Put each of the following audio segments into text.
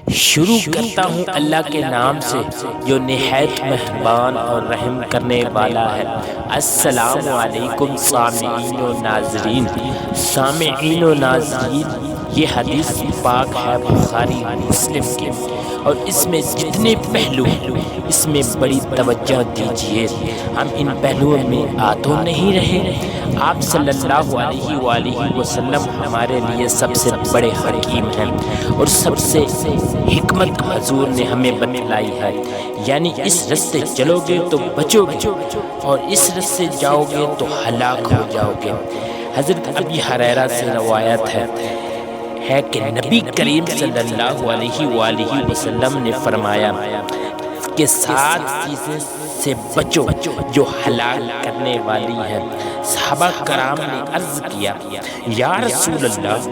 شروع کرتا ہوں اللہ کے نام سے جو نہایت مہربان اور رحم کرنے والا ہے۔ السلام علیکم سامعین و ناظرین۔ سامعین و ناظرین، یہ حدیث پاک ہے بخاری مسلم کی، اور اس میں جتنے پہلو ہیں اس میں بڑی توجہ دیجیے۔ ہم ان پہلوؤں میں آ تو نہیں رہے۔ آپ صلی اللہ علیہ وآلہ وسلم ہمارے لیے سب سے بڑے حکیم ہیں، اور سب سے حکمت حضور نے ہمیں بتلائی ہے، یعنی اس رستے چلو گے تو بچو گے، اور اس رستے جاؤ گے تو ہلاک ہو جاؤ گے۔ حضرت ابی ہریرہ سے روایت ہے کہ نبی کریم صلی اللہ علیہ وآلہ وسلم نے فرمایا کہ 7 چیزیں سے بچو جو ہلاک کرنے والی ہیں۔ صحابہ کرام نے عرض کیا، یا رسول اللہ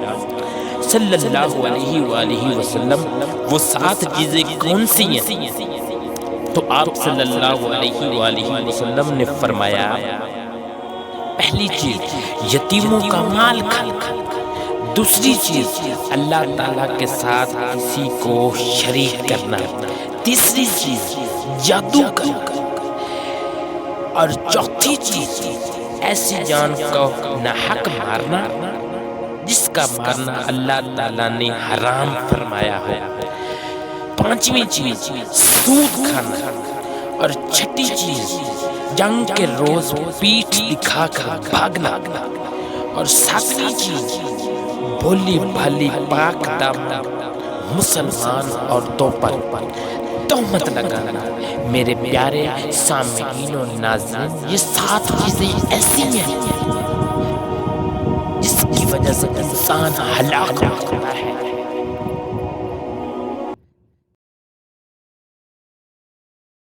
صلی اللہ علیہ وآلہ وسلم، وہ 7 چیزیں کون سی ہیں؟ تو آپ صلی اللہ علیہ وآلہ وسلم نے فرمایا، پہلی چیز یتیموں کا مال کھانا، دوسری چیز اللہ تعالیٰ کے ساتھ کسی کو شریک کرنا، تیسری چیز جادو کرنا، اور چوتھی چیز ایسی جان کو ناحق مارنا جس کا مارنا اللہ تعالیٰ نے حرام فرمایا ہو، پانچویں چیز سود کھانا، اور چھٹی چیز جنگ کے روز پیٹھ دکھا کر بھاگنا، اور ساتویں چیز بھولی بھالی پاک دامن مسلمان عورتوں پر تہمت لگانا۔ میرے پیارے سامعین و ناظرین، یہ 7 چیزیں ایسی ہیں جس کی وجہ سے انسان ہلاک ہوتا ہے۔